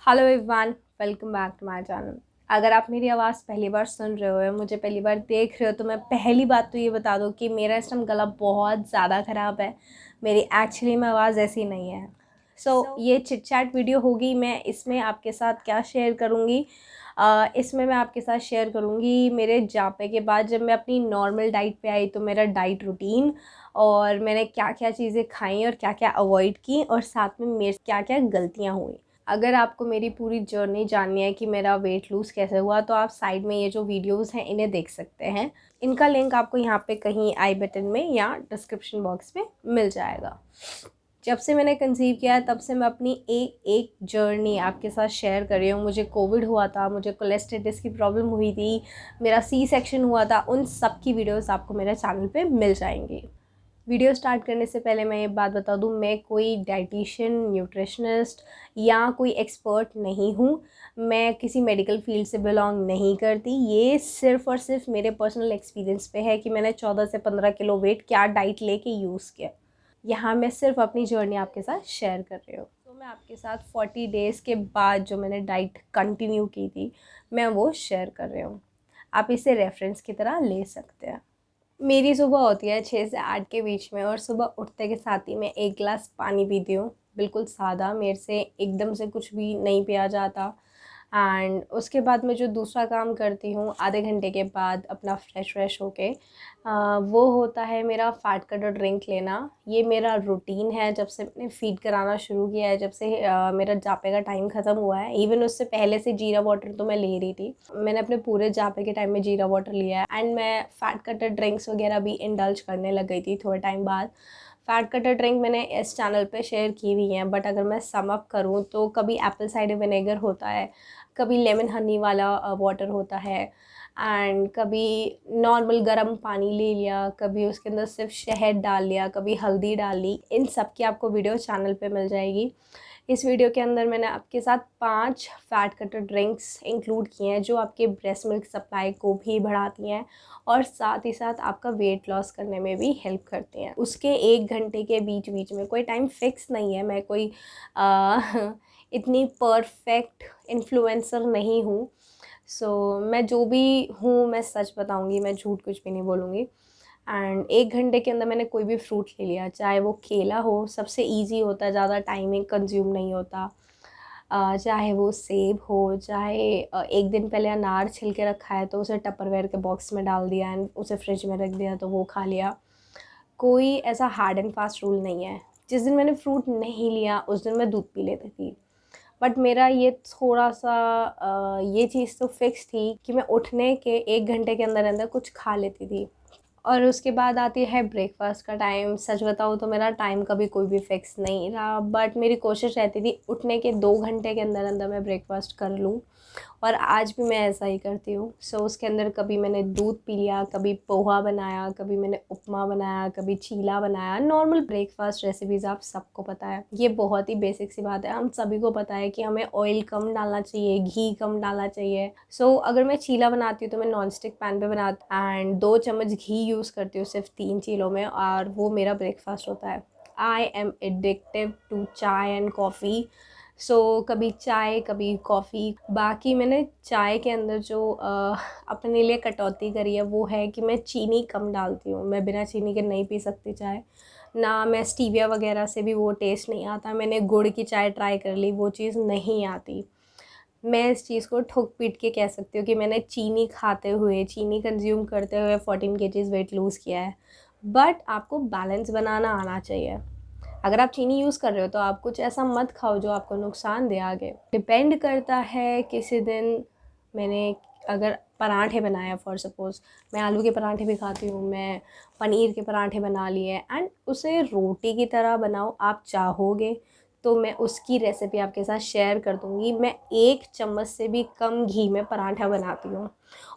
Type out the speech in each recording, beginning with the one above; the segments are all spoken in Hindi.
Hello everyone, welcome back to my channel. अगर आप मेरी आवाज़ पहली बार सुन रहे हो या मुझे पहली बार देख रहे हो तो मैं पहली बात तो ये बता दूँ कि मेरा इस टाइम गला बहुत ज़्यादा ख़राब है। मेरी एक्चुअली में आवाज़ ऐसी नहीं है। ये चिट चैट वीडियो होगी। मैं इसमें आपके साथ क्या शेयर करूँगी, इसमें मैं आपके साथ शेयर करूँगी मेरे जापे के बाद जब मैं अपनी नॉर्मल डाइट पे आई तो मेरा डाइट रूटीन, और मैंने क्या क्या चीज़ें खाई और क्या क्या अवॉइड की, और साथ में मेरे क्या क्या गलतियाँ हुई। अगर आपको मेरी पूरी जर्नी जाननी है कि मेरा वेट लूज़ कैसे हुआ तो आप साइड में ये जो वीडियोस हैं इन्हें देख सकते हैं। इनका लिंक आपको यहाँ पे कहीं आई बटन में या डिस्क्रिप्शन बॉक्स में मिल जाएगा। जब से मैंने कंसीव किया है तब से मैं अपनी एक एक जर्नी आपके साथ शेयर कर रही हूँ। मुझे कोविड हुआ था, मुझे कोलेस्टेटिस की प्रॉब्लम हुई थी, मेरा सी सेक्शन हुआ था, उन सब की वीडियोस आपको मेरे चैनल पे मिल जाएंगी। वीडियो स्टार्ट करने से पहले मैं ये बात बता दूँ, मैं कोई डाइटिशियन, न्यूट्रिशनिस्ट या कोई एक्सपर्ट नहीं हूँ। मैं किसी मेडिकल फील्ड से बिलोंग नहीं करती। ये सिर्फ़ और सिर्फ मेरे पर्सनल एक्सपीरियंस पे है कि मैंने 14 से 15 किलो वेट क्या डाइट लेके यूज़ किया। यहाँ मैं सिर्फ अपनी जर्नी आपके साथ शेयर कर रही हूँ। तो मैं आपके साथ 40 डेज़ के बाद जो मैंने डाइट कंटिन्यू की थी मैं वो शेयर कर रही हूँ। आप इसे रेफरेंस की तरह ले सकते हैं। मेरी सुबह होती है 6 से 8 के बीच में, और सुबह उठते के साथ ही मैं एक गिलास पानी पीती हूँ, बिल्कुल सादा। मेरे से एकदम से कुछ भी नहीं पिया जाता। एंड उसके बाद मैं जो दूसरा काम करती हूँ आधे घंटे के बाद अपना फ्रेश होके, वो होता है मेरा फ़ैट कटर ड्रिंक लेना। ये मेरा रूटीन है जब से मैंने फ़ीड कराना शुरू किया है, जब से मेरा जापे का टाइम ख़त्म हुआ है। इवन उससे पहले से जीरा वाटर तो मैं ले रही थी। मैंने अपने पूरे जापे के टाइम में जीरा वाटर लिया है, एंड मैं फ़ैट कटर ड्रिंक्स वगैरह भी इंडल्ज करने लग गई थी थोड़े टाइम बाद। फ़ैट कटर ड्रिंक मैंने इस चैनल पे शेयर की हुई हैं, बट अगर मैं सम अप करूँ तो कभी एप्पल साइडर विनेगर होता है, कभी लेमन हनी वाला वाटर होता है, एंड कभी नॉर्मल गर्म पानी ले लिया, कभी उसके अंदर सिर्फ शहद डाल लिया, कभी हल्दी डाल ली। इन सब की आपको वीडियो चैनल पे मिल जाएगी। इस वीडियो के अंदर मैंने आपके साथ 5 फ़ैट कटर ड्रिंक्स इंक्लूड किए हैं जो आपके ब्रेस्ट मिल्क सप्लाई को भी बढ़ाती हैं और साथ ही साथ आपका वेट लॉस करने में भी हेल्प करती हैं। उसके 1 घंटे के बीच बीच में कोई टाइम फिक्स नहीं है। मैं कोई इतनी परफेक्ट इन्फ्लुएंसर नहीं हूँ। मैं जो भी हूँ मैं सच बताऊँगी, मैं झूठ कुछ भी नहीं बोलूँगी। एंड 1 घंटे के अंदर मैंने कोई भी फ्रूट ले लिया, चाहे वो केला हो, सबसे ईज़ी होता है, ज़्यादा टाइमिंग कंज्यूम नहीं होता। चाहे वो सेब हो, चाहे 1 दिन पहले अनार छिल के रखा है तो उसे टपरवेयर के बॉक्स में डाल दिया एंड उसे फ्रिज में रख दिया तो वो खा लिया। कोई ऐसा हार्ड एंड फास्ट रूल नहीं है। जिस दिन मैंने फ्रूट नहीं लिया उस दिन मैं दूध पी लेती थी। बट मेरा ये थोड़ा-सा ये चीज़ तो फ़िक्स थी कि मैं उठने के 1 घंटे के अंदर-अंदर कुछ खा लेती थी। और उसके बाद आती है ब्रेकफ़ास्ट का टाइम। सच बताऊँ तो मेरा टाइम कभी कोई भी फ़िक्स नहीं रहा, बट मेरी कोशिश रहती थी उठने के 2 घंटे के अंदर-अंदर मैं ब्रेकफ़ास्ट कर लूँ, और आज भी मैं ऐसा ही करती हूँ। उसके अंदर कभी मैंने दूध पी लिया, कभी पोहा बनाया, कभी मैंने उपमा बनाया, कभी चीला बनाया। नॉर्मल ब्रेकफ़ास्ट रेसिपीज़ आप सबको पता है। ये बहुत ही बेसिक सी बात है। हम सभी को पता है कि हमें ऑयल कम डालना चाहिए, घी कम डालना चाहिए। अगर मैं चीला बनाती हूँ तो मैं नॉन स्टिक पैन पे बनाती एंड 2 चम्मच घी यूज़ करती हूँ सिर्फ 3 चीलों में, और वो मेरा ब्रेकफ़ास्ट होता है। आई एम एडिक्टिव टू चाय एंड कॉफ़ी। कभी चाय, कभी कॉफ़ी। बाकी मैंने चाय के अंदर जो अपने लिए कटौती करी है वो है कि मैं चीनी कम डालती हूँ। मैं बिना चीनी के नहीं पी सकती चाय। ना मैं स्टीविया वगैरह से भी वो टेस्ट नहीं आता। मैंने गुड़ की चाय ट्राई कर ली, वो चीज़ नहीं आती। मैं इस चीज़ को ठोक-पीट के कह सकती हूँ कि मैंने चीनी खाते हुए, चीनी कंज़्यूम करते हुए 14 केजीज़ वेट लूज़ किया है। बट आपको बैलेंस बनाना आना चाहिए। अगर आप चीनी यूज़ कर रहे हो तो आप कुछ ऐसा मत खाओ जो आपको नुकसान दे आगे। डिपेंड करता है, किसी दिन मैंने अगर पराठे बनाए फॉर सपोज़, मैं आलू के पराठे भी खाती हूँ, मैं पनीर के पराठे बना लिए एंड उसे रोटी की तरह बनाओ आप चाहोगे तो मैं उसकी रेसिपी आपके साथ शेयर कर दूँगी। मैं 1 चम्मच से भी कम घी में पराठा बनाती हूँ,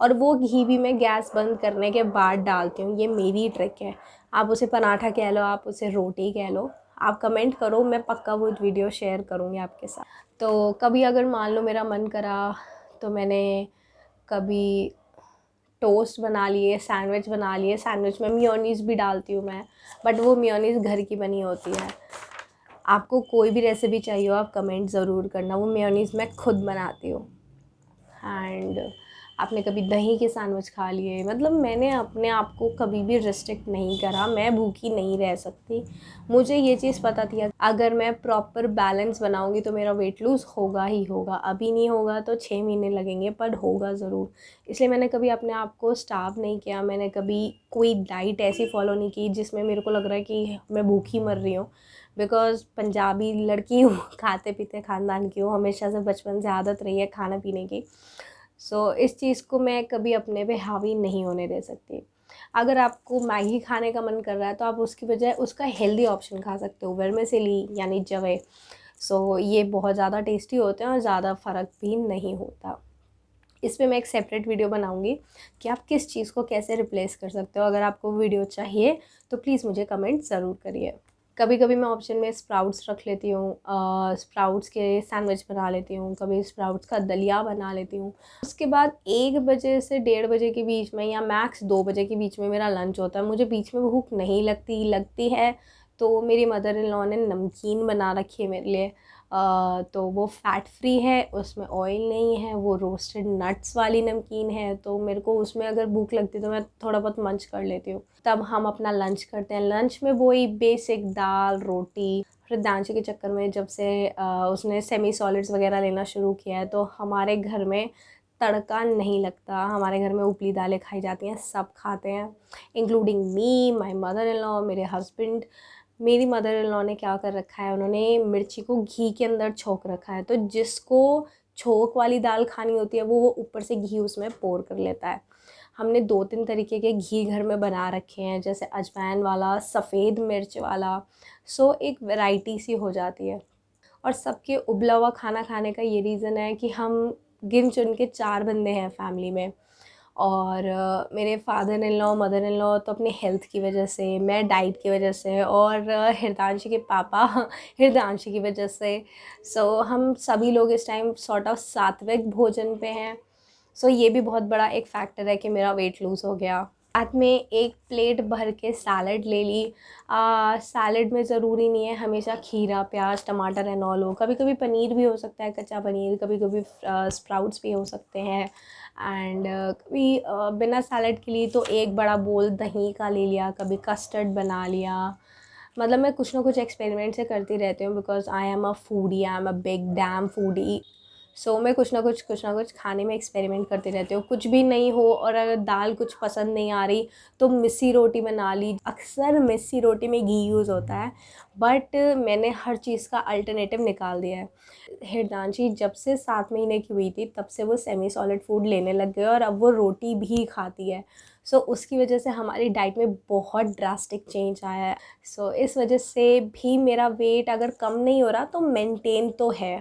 और वो घी भी मैं गैस बंद करने के बाद डालती हूँ। ये मेरी ट्रिक है। आप उसे पराठा कह लो, आप उसे रोटी कह लो, आप कमेंट करो, मैं पक्का वो वीडियो शेयर करूँगी आपके साथ। तो कभी अगर मान लो मेरा मन करा तो मैंने कभी टोस्ट बना लिए, सैंडविच बना लिए। सैंडविच में मेयोनीज़ भी डालती हूँ मैं, बट वो मेयोनीज़ घर की बनी होती है। आपको कोई भी रेसिपी चाहिए हो आप कमेंट ज़रूर करना, वो मेयोनीज़ मैं खुद बनाती हूँ। एंड आपने कभी दही के सैंडविच खा लिए, मतलब मैंने अपने आप को कभी भी रिस्ट्रिक्ट नहीं करा, मैं भूखी नहीं रह सकती। मुझे ये चीज़ पता थी अगर मैं प्रॉपर बैलेंस बनाऊंगी तो मेरा वेट लूज़ होगा ही होगा। अभी नहीं होगा तो 6 महीने लगेंगे, पर होगा ज़रूर। इसलिए मैंने कभी अपने आप को स्टार्व नहीं किया, मैंने कभी कोई डाइट ऐसी फॉलो नहीं की जिसमें मेरे को लग रहा है कि मैं भूखी मर रही हूँ। बिकॉज़ पंजाबी लड़की हूँ, खाते पीते ख़ानदान की हूँ, हमेशा से बचपन से आदत रही है खाने पीने की। सो इस चीज़ को मैं कभी अपने पे हावी नहीं होने दे सकती। अगर आपको मैगी खाने का मन कर रहा है तो आप उसकी बजाय उसका हेल्दी ऑप्शन खा सकते हो, वर्मिसेली यानी जवे। सो ये बहुत ज़्यादा टेस्टी होते हैं और ज़्यादा फ़र्क भी नहीं होता। इस पे मैं एक सेपरेट वीडियो बनाऊंगी कि आप किस चीज़ को कैसे रिप्लेस कर सकते हो। अगर आपको वीडियो चाहिए तो प्लीज़ मुझे कमेंट ज़रूर करिए। कभी कभी मैं ऑप्शन में स्प्राउट्स रख लेती हूँ, स्प्राउट्स के सैंडविच बना लेती हूँ, कभी स्प्राउट्स का दलिया बना लेती हूँ। उसके बाद 1 बजे से 1:30 के बीच में या मैक्स 2 बजे के बीच में मेरा लंच होता है। मुझे बीच में भूख नहीं लगती है तो मेरी मदर इन लॉ ने नमकीन बना रखी है मेरे लिए। तो वो फ़ैट फ्री है, उसमें ऑयल नहीं है, वो रोस्टेड नट्स वाली नमकीन है। तो मेरे को उसमें अगर भूख लगती है तो मैं थोड़ा बहुत मंच कर लेती हूँ। तब हम अपना लंच करते हैं। लंच में वही बेसिक दाल रोटी। हृदयांशी के चक्कर में जब से उसने सेमी सॉलिड्स वगैरह लेना शुरू किया है तो हमारे घर में तड़का नहीं लगता। हमारे घर में उपली दालें खाई जाती हैं, सब खाते हैं, including me, my mother in law, मेरे हस्बैंड। मेरी मदर इन लॉ ने क्या कर रखा है, उन्होंने मिर्ची को घी के अंदर छोंक रखा है। तो जिसको छोंक वाली दाल खानी होती है वो ऊपर से घी उसमें पोर कर लेता है। हमने 2-3 तरीके के घी घर में बना रखे हैं, जैसे अजवाइन वाला, सफ़ेद मिर्च वाला। सो एक वैरायटी सी हो जाती है। और सबके उबला हुआ खाना खाने का ये रीज़न है कि हम गिन चुन के 4 बंदे हैं फैमिली में। और मेरे father in law, mother in law तो अपनी हेल्थ की वजह से, मैं डाइट की वजह से, और हृदयांशी के पापा हृदयांशी की वजह से। सो हम सभी लोग इस टाइम सॉर्ट ऑफ सात्विक भोजन पे हैं। सो ये भी बहुत बड़ा एक फैक्टर है कि मेरा वेट लूज़ हो गया। साथ में एक प्लेट भर के सैलड ले ली। सैलड में ज़रूरी नहीं है हमेशा खीरा, प्याज, टमाटर एंड ऑल हो। कभी कभी पनीर भी हो सकता है, कच्चा पनीर, कभी कभी स्प्राउट्स भी हो सकते हैं। एंड कभी बिना सैलड के लिए तो एक बड़ा बोल दही का ले लिया, कभी कस्टर्ड बना लिया। मतलब मैं कुछ ना कुछ एक्सपेरिमेंट से करती रहती हूँ, because I am a foodie, I am a big damn foodie. So मैं कुछ ना कुछ खाने में एक्सपेरिमेंट करती रहती हूँ। कुछ भी नहीं हो और अगर दाल कुछ पसंद नहीं आ रही तो मिस्सी रोटी बना ली। अक्सर मिस्सी रोटी में घी यूज़ होता है, बट मैंने हर चीज़ का अल्टरनेटिव निकाल दिया है। हृदयांशी जब से 7 महीने की हुई थी तब से वो सेमी सॉलिड फूड लेने लग गए और अब वो रोटी भी खाती है। सो उसकी वजह से हमारी डाइट में बहुत ड्रास्टिक चेंज आया है। सो इस वजह से भी मेरा वेट अगर कम नहीं हो रहा तो मेंटेन तो है।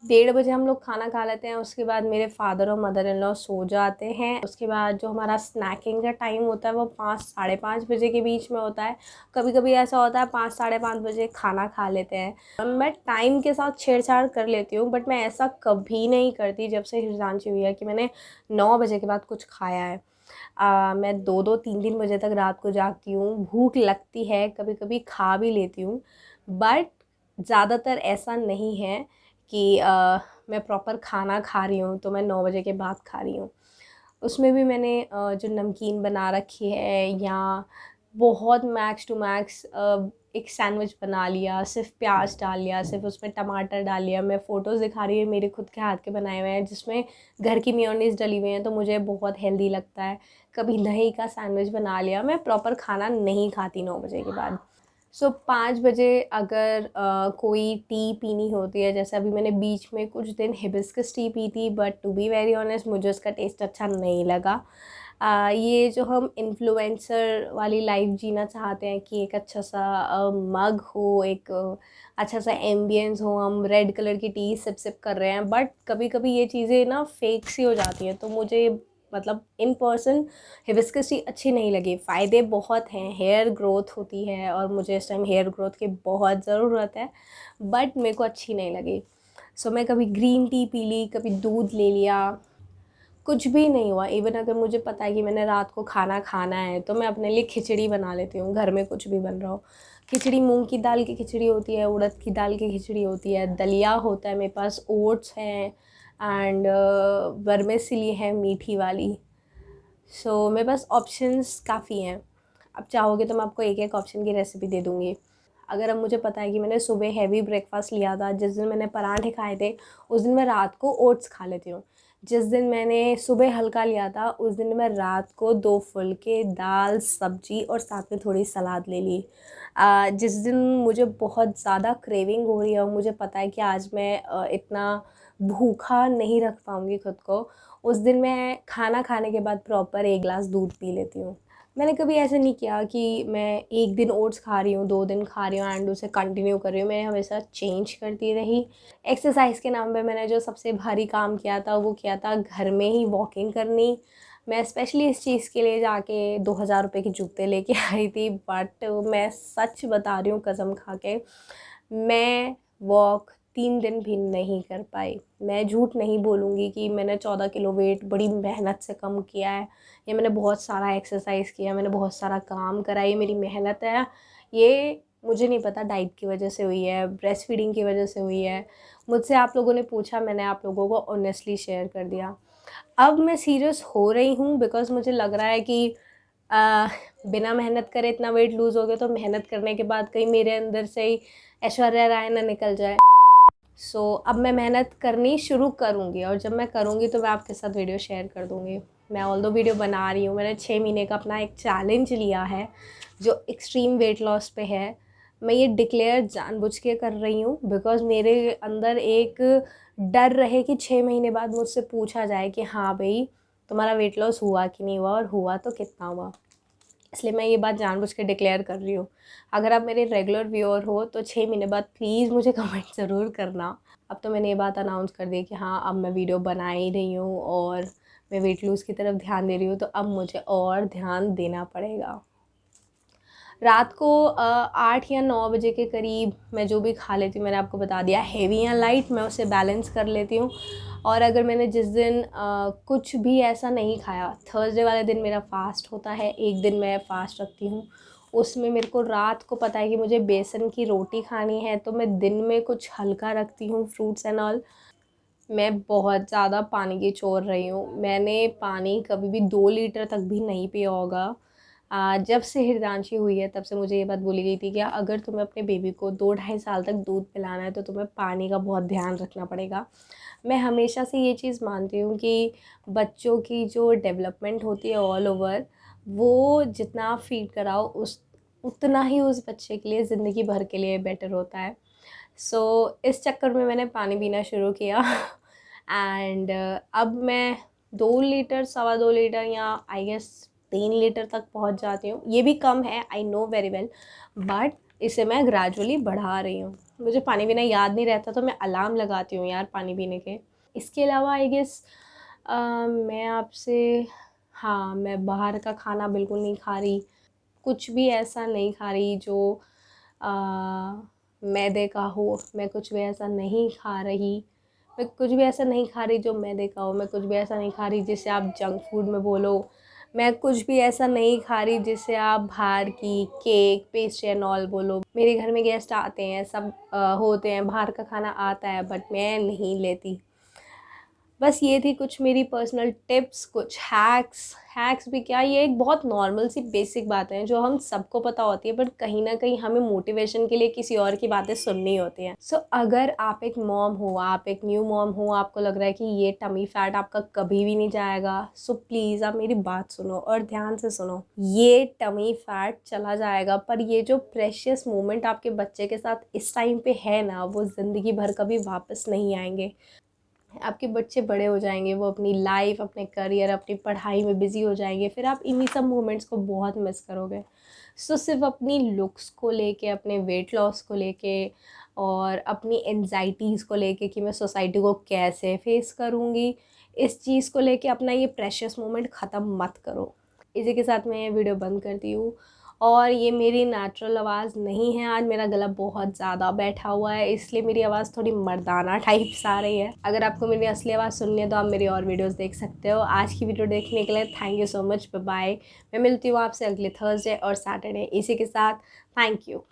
1:30 बजे हम लोग खाना खा लेते हैं। उसके बाद मेरे फादर और मदर इन लॉ सो जाते हैं। उसके बाद जो हमारा स्नैकिंग का टाइम होता है वो 5 साढ़े 5 बजे के बीच में होता है। कभी कभी ऐसा होता है 5 साढ़े 5 बजे खाना खा लेते हैं। मैं टाइम के साथ छेड़छाड़ कर लेती हूँ, बट मैं ऐसा कभी नहीं करती जब से हृदयांशी हुई है कि मैंने 9 बजे के बाद कुछ खाया है। मैं 2-2 3-3 बजे तक रात को जागती हूँ। भूख लगती है, कभी कभी खा भी लेती हूँ, बट ज़्यादातर ऐसा नहीं है कि मैं प्रॉपर खाना खा रही हूँ तो मैं 9 बजे के बाद खा रही हूँ। उसमें भी मैंने जो नमकीन बना रखी है या बहुत मैक्स टू मैक्स एक सैंडविच बना लिया, सिर्फ प्याज डाल लिया, सिर्फ उसमें टमाटर डाल लिया। मैं फ़ोटोज़ दिखा रही हूँ मेरे खुद के हाथ के बनाए हुए हैं जिसमें घर की मेयोनीज़ डली हुई है, तो मुझे बहुत हेल्दी लगता है। कभी दही का सैंडविच बना लिया। मैं प्रॉपर खाना नहीं खाती 9 बजे के बाद। सो 5 बजे अगर कोई टी पीनी होती है, जैसे अभी मैंने बीच में कुछ दिन हिबिस्कस टी पी थी, but to be very honest मुझे उसका टेस्ट अच्छा नहीं लगा। ये जो हम इन्फ्लुएंसर वाली लाइफ जीना चाहते हैं कि एक अच्छा सा मग हो, एक अच्छा सा एम्बियंस हो, हम रेड कलर की टी सिप सिप कर रहे हैं, बट कभी कभी ये चीज़ें ना फेक सी हो जाती हैं। तो मुझे मतलब इन पर्सन हिबिस्कस टी अच्छी नहीं लगी। फ़ायदे बहुत हैं, हेयर ग्रोथ होती है और मुझे इस टाइम हेयर ग्रोथ की बहुत ज़रूरत है, बट मेरे को अच्छी नहीं लगी। सो मैं कभी ग्रीन टी पी ली, कभी दूध ले लिया, कुछ भी नहीं हुआ। इवन अगर मुझे पता है कि मैंने रात को खाना खाना है तो मैं अपने लिए खिचड़ी बना लेती हूँ, घर में कुछ भी बन रहा हो। खिचड़ी मूंग की दाल की खिचड़ी होती है, उड़द की दाल की खिचड़ी होती है, दलिया होता है, मेरे पास ओट्स हैं एंड वर्मेसिली है मीठी वाली। सो मेरे पास ऑप्शंस काफ़ी हैं। अब चाहोगे तो मैं आपको एक एक ऑप्शन की रेसिपी दे दूँगी। अगर अब मुझे पता है कि मैंने सुबह हैवी ब्रेकफास्ट लिया था, जिस दिन मैंने पराठे खाए थे उस दिन मैं रात को ओट्स खा लेती हूँ। जिस दिन मैंने सुबह हल्का लिया था उस दिन मैं रात को 2 फुलके दाल, सब्जी और साथ में थोड़ी सलाद ले ली। जिस दिन मुझे बहुत ज़्यादा क्रेविंग हो रही है और मुझे पता है कि आज मैं इतना भूखा नहीं रख पाऊँगी खुद को, उस दिन मैं खाना खाने के बाद प्रॉपर 1 ग्लास दूध पी लेती हूँ। मैंने कभी ऐसा नहीं किया कि मैं 1 दिन ओट्स खा रही हूँ, 2 दिन खा रही हूँ एंड उसे कंटिन्यू कर रही हूँ। मैंने हमेशा चेंज करती रही। एक्सरसाइज़ के नाम पे मैंने जो सबसे भारी काम किया था वो किया था घर में ही वॉकिंग करनी। मैं स्पेशली इस चीज़ के लिए जाके 2000 रुपये के जूते लेके आई थी, बट मैं सच बता रही हूँ कसम खा के, मैं वॉक 3 दिन भी नहीं कर पाई। मैं झूठ नहीं बोलूँगी कि मैंने 14 किलो वेट बड़ी मेहनत से कम किया है या मैंने बहुत सारा एक्सरसाइज़ किया, मैंने बहुत सारा काम करा, ये मेरी मेहनत है। ये मुझे नहीं पता डाइट की वजह से हुई है, ब्रेस्ट फीडिंग की वजह से हुई है। मुझसे आप लोगों ने पूछा, मैंने आप लोगों को ऑनेस्टली शेयर कर दिया। अब मैं सीरियस हो रही हूँ बिकॉज़ मुझे लग रहा है कि अ, बिना मेहनत करे इतना वेट लूज़ हो गया तो मेहनत करने के बाद कहीं मेरे अंदर से ही ऐश्वर्या राय ना निकल जाए। अब मैं मेहनत करनी शुरू करूँगी और जब मैं करूँगी तो मैं आपके साथ वीडियो शेयर कर दूँगी। मैं ऑल्दो वीडियो बना रही हूँ, मैंने 6 महीने का अपना एक चैलेंज लिया है जो एक्सट्रीम वेट लॉस पे है। मैं ये डिक्लेयर जानबूझ के कर रही हूँ बिकॉज़ मेरे अंदर एक डर रहे कि 6 महीने बाद मुझसे पूछा जाए कि हाँ भई, तुम्हारा वेट लॉस हुआ कि नहीं हुआ और हुआ तो कितना हुआ। इसलिए मैं ये बात जानबूझ के डिक्लेयर कर रही हूँ। अगर आप मेरे रेगुलर व्यूअर हो तो 6 महीने बाद प्लीज़ मुझे कमेंट ज़रूर करना। अब तो मैंने ये बात अनाउंस कर दी कि हाँ, अब मैं वीडियो बना ही रही हूँ और मैं वेट लूज़ की तरफ ध्यान दे रही हूँ, तो अब मुझे और ध्यान देना पड़ेगा। रात को 8 या 9 बजे के करीब मैं जो भी खा लेती हूँ, मैंने आपको बता दिया, हेवी या लाइट, मैं उसे बैलेंस कर लेती हूँ। और अगर मैंने जिस दिन कुछ भी ऐसा नहीं खाया, थर्सडे वाले दिन मेरा फ़ास्ट होता है, एक दिन मैं फ़ास्ट रखती हूँ। उसमें मेरे को रात को पता है कि मुझे बेसन की रोटी खानी है, तो मैं दिन में कुछ हल्का रखती हूँ, फ्रूट्स एंड ऑल। मैं बहुत ज़्यादा पानी की चोर रही हूँ। मैंने पानी कभी भी 2 लीटर तक भी नहीं पिया होगा। जब से हृदांशी हुई है तब से मुझे ये बात बोली गई थी कि अगर तुम्हें अपने बेबी को 2 ढाई साल तक दूध पिलाना है तो तुम्हें पानी का बहुत ध्यान रखना पड़ेगा। मैं हमेशा से ये चीज़ मानती हूँ कि बच्चों की जो डेवलपमेंट होती है ऑल ओवर, वो जितना आप फ़ीड कराओ उतना ही उस बच्चे के लिए ज़िंदगी भर के लिए बेटर होता है। इस चक्कर में मैंने पानी पीना शुरू किया एंड अब मैं 2 लीटर, सवा 2 लीटर या आई गेस 3 लीटर तक पहुंच जाती हूँ। ये भी कम है, I know very well, but इसे मैं ग्रेजुअली बढ़ा रही हूँ। मुझे पानी पीना याद नहीं रहता तो मैं अलार्म लगाती हूँ यार पानी पीने के। इसके अलावा आई गेस मैं आपसे, हाँ, मैं बाहर का खाना बिल्कुल नहीं खा रही। कुछ भी ऐसा नहीं खा रही जो मैदे का हो, मैं कुछ भी ऐसा नहीं खा रही। मैं कुछ भी ऐसा नहीं खा रही जो मैदे का हो, मैं कुछ भी ऐसा नहीं खा रही जिसे आप जंक फूड में बोलो। मैं कुछ भी ऐसा नहीं खा रही जिसे आप बाहर की केक, पेस्ट्री एंड ऑल बोलो। मेरे घर में गेस्ट आते हैं, सब होते हैं, बाहर का खाना आता है बट मैं नहीं लेती। बस ये थी कुछ मेरी पर्सनल टिप्स, कुछ हैक्स भी क्या, ये एक बहुत नॉर्मल सी बेसिक बातें हैं जो हम सबको पता होती है, बट कहीं ना कहीं हमें मोटिवेशन के लिए किसी और की बातें सुननी होती हैं। अगर आप एक मॉम हो, आप एक न्यू मॉम हो, आपको लग रहा है कि ये टमी फैट आपका कभी भी नहीं जाएगा, प्लीज़ आप मेरी बात सुनो और ध्यान से सुनो। ये टमी फैट चला जाएगा, पर ये जो प्रेशियस मोमेंट आपके बच्चे के साथ इस टाइम पे है ना, वो ज़िंदगी भर कभी वापस नहीं आएंगे। आपके बच्चे बड़े हो जाएंगे, वो अपनी लाइफ, अपने करियर, अपनी पढ़ाई में बिज़ी हो जाएंगे, फिर आप इन्हीं सब मोमेंट्स को बहुत मिस करोगे। सिर्फ अपनी लुक्स को लेके, अपने वेट लॉस को लेके और अपनी एंजाइटीज़ को लेके कि मैं सोसाइटी को कैसे फेस करूँगी, इस चीज़ को लेके अपना ये प्रेशियस मोमेंट ख़त्म मत करो। इसी के साथ मैं ये वीडियो बंद करती हूँ। और ये मेरी नेचुरल आवाज़ नहीं है, आज मेरा गला बहुत ज़्यादा बैठा हुआ है, इसलिए मेरी आवाज़ थोड़ी मर्दाना टाइप्स आ रही है। अगर आपको मेरी असली आवाज़ सुननी है तो आप मेरी और वीडियोस देख सकते हो। आज की वीडियो देखने के लिए thank you so much, bye bye. मैं मिलती हूँ आपसे अगले थर्सडे और सैटरडे। इसी के साथ थैंक यू।